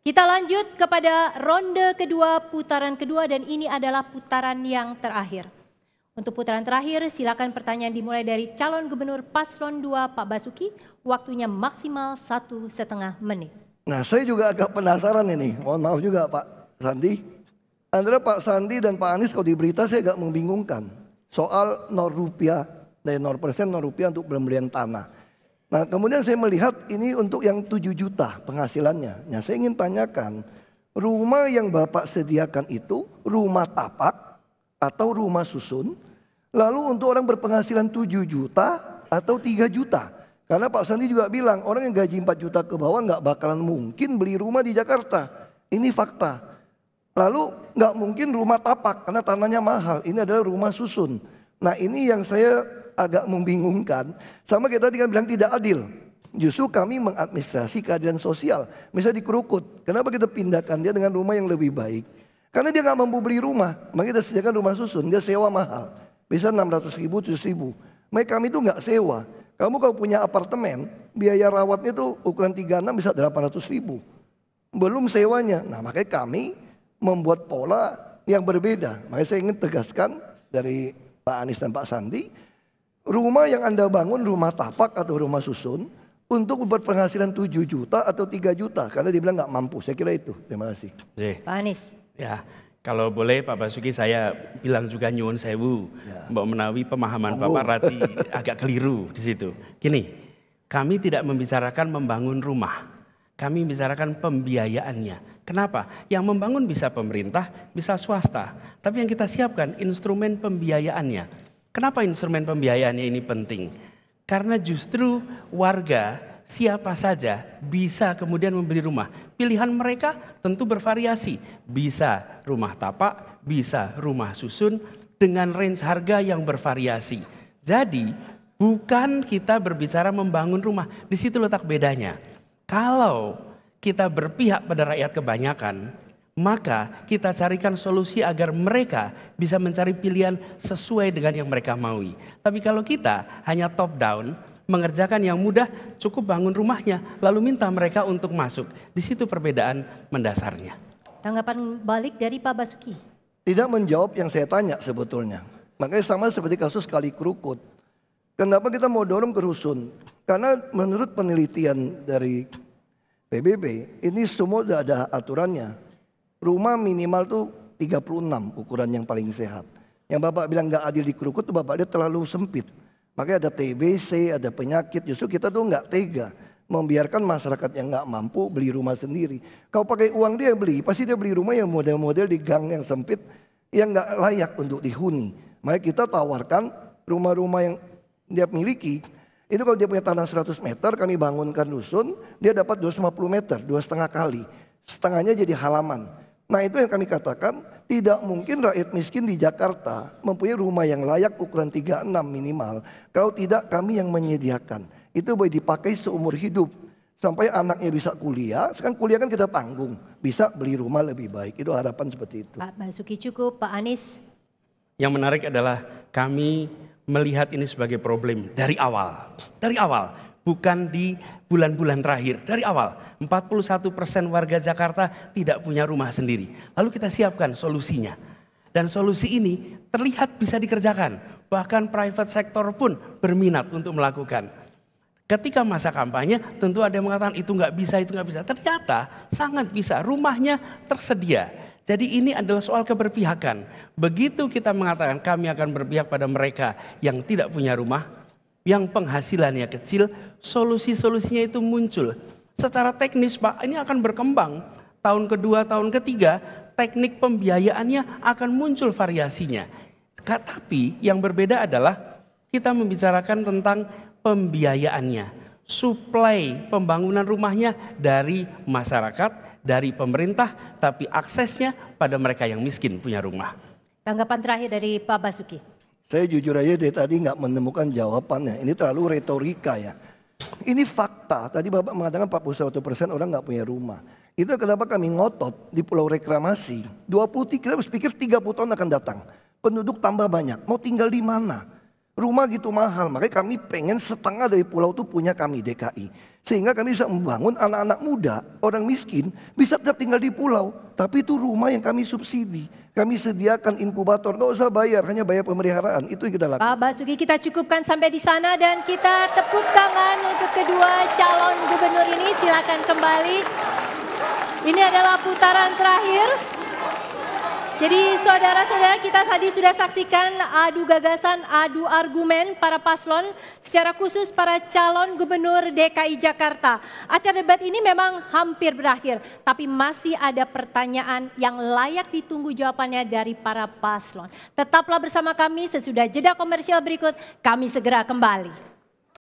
Kita lanjut kepada ronde kedua, putaran kedua, dan ini adalah putaran yang terakhir. Untuk putaran terakhir, silakan pertanyaan dimulai dari calon gubernur paslon 2 Pak Basuki, waktunya maksimal 1,5 menit. Nah, saya juga agak penasaran ini, mohon maaf juga Pak Sandi. Antara Pak Sandi dan Pak Anies kalau di berita saya agak membingungkan. Soal 0 rupiah, dari 0% 0 rupiah untuk pembelian tanah. Nah kemudian saya melihat ini untuk yang 7 juta penghasilannya. Nah saya ingin tanyakan, rumah yang Bapak sediakan itu rumah tapak atau rumah susun? Lalu untuk orang berpenghasilan 7 juta atau 3 juta? Karena Pak Sandi juga bilang orang yang gaji 4 juta ke bawah nggak bakalan mungkin beli rumah di Jakarta. Ini fakta. Lalu nggak mungkin rumah tapak karena tanahnya mahal. Ini adalah rumah susun. Nah ini yang saya agak membingungkan. Sama kita tadi kan bilang tidak adil. Justru kami mengadministrasi keadilan sosial. Misalnya di Krukut, kenapa kita pindahkan dia dengan rumah yang lebih baik? Karena dia nggak mampu beli rumah, maka kita sediakan rumah susun. Dia sewa mahal, bisa 600 ribu, 700 ribu. Maka kami itu nggak sewa. Kamu kalau punya apartemen, biaya rawatnya itu ukuran 36 bisa 800 ribu. Belum sewanya. Nah makanya kami membuat pola yang berbeda. Makanya saya ingin tegaskan dari Pak Anies dan Pak Sandi, rumah yang Anda bangun rumah tapak atau rumah susun untuk berpenghasilan 7 juta atau 3 juta karena dia bilang nggak mampu. Saya kira itu. Terima kasih. Pak Anies. Ya, kalau boleh Pak Basuki saya bilang juga nyuwun sewu. Ya. Mbak Menawi pemahaman Bapak Rati agak keliru di situ. Gini, kami tidak membicarakan membangun rumah. Kami membicarakan pembiayaannya. Kenapa? Yang membangun bisa pemerintah, bisa swasta. Tapi yang kita siapkan instrumen pembiayaannya. Kenapa instrumen pembiayaannya ini penting? Karena justru warga siapa saja bisa kemudian membeli rumah. Pilihan mereka tentu bervariasi. Bisa rumah tapak, bisa rumah susun dengan range harga yang bervariasi. Jadi bukan kita berbicara membangun rumah. Di situ letak bedanya. Kalau kita berpihak pada rakyat kebanyakan, maka kita carikan solusi agar mereka bisa mencari pilihan sesuai dengan yang mereka maui. Tapi kalau kita hanya top down, mengerjakan yang mudah, cukup bangun rumahnya, lalu minta mereka untuk masuk. Di situ perbedaan mendasarnya. Tanggapan balik dari Pak Basuki. Tidak menjawab yang saya tanya sebetulnya. Makanya sama seperti kasus Kali Krukut. Kenapa kita mau dorong ke rusun? Karena menurut penelitian dari PBB, ini semua sudah ada aturannya. Rumah minimal tuh 36 ukuran yang paling sehat. Yang Bapak bilang nggak adil di Krukut tuh Bapak dia terlalu sempit. Makanya ada TBC, ada penyakit. Justru kita tuh nggak tega membiarkan masyarakat yang nggak mampu beli rumah sendiri. Kalau pakai uang dia beli, pasti dia beli rumah yang model-model di gang yang sempit, yang nggak layak untuk dihuni. Makanya kita tawarkan rumah-rumah yang dia miliki. Itu kalau dia punya tanah 100 meter, kami bangunkan dusun, dia dapat 250 meter, 2,5 kali. Setengahnya jadi halaman. Nah itu yang kami katakan, tidak mungkin rakyat miskin di Jakarta mempunyai rumah yang layak ukuran 36 minimal. Kalau tidak kami yang menyediakan. Itu boleh dipakai seumur hidup. Sampai anaknya bisa kuliah, sekarang kuliah kan kita tanggung. Bisa beli rumah lebih baik, itu harapan seperti itu. Pak Basuki cukup, Pak Anies. Yang menarik adalah kami melihat ini sebagai problem dari awal. Dari awal. Bukan di bulan-bulan terakhir, dari awal 41% warga Jakarta tidak punya rumah sendiri. Lalu kita siapkan solusinya. Dan solusi ini terlihat bisa dikerjakan. Bahkan private sector pun berminat untuk melakukan. Ketika masa kampanye tentu ada yang mengatakan itu nggak bisa, itu nggak bisa. Ternyata sangat bisa, rumahnya tersedia. Jadi ini adalah soal keberpihakan. Begitu kita mengatakan kami akan berpihak pada mereka yang tidak punya rumah, yang penghasilannya kecil, solusi-solusinya itu muncul. Secara teknis Pak, ini akan berkembang. Tahun kedua, tahun ketiga, teknik pembiayaannya akan muncul variasinya. Tapi yang berbeda adalah kita membicarakan tentang pembiayaannya. Suplai pembangunan rumahnya dari masyarakat, dari pemerintah, tapi aksesnya pada mereka yang miskin punya rumah. Tanggapan terakhir dari Pak Basuki. Saya jujur aja dari tadi nggak menemukan jawabannya. Ini terlalu retorika ya. Ini fakta. Tadi Bapak mengatakan 41% orang nggak punya rumah. Itu kenapa kami ngotot di Pulau Reklamasi. 23, kita harus pikir 30 tahun akan datang. Penduduk tambah banyak. Mau tinggal di mana? Rumah gitu mahal, makanya kami pengen setengah dari pulau itu punya kami DKI. Sehingga kami bisa membangun anak-anak muda, orang miskin bisa tetap tinggal di pulau. Tapi itu rumah yang kami subsidi. Kami sediakan inkubator, nggak usah bayar, hanya bayar pemeliharaan. Itu yang kita lakukan. Pak Basuki, kita cukupkan sampai di sana dan kita tepuk tangan untuk kedua calon gubernur ini. Silakan kembali. Ini adalah putaran terakhir. Jadi saudara-saudara, kita tadi sudah saksikan adu gagasan, adu argumen para paslon, secara khusus para calon gubernur DKI Jakarta. Acara debat ini memang hampir berakhir, tapi masih ada pertanyaan yang layak ditunggu jawabannya dari para paslon. Tetaplah bersama kami, sesudah jeda komersial berikut, kami segera kembali.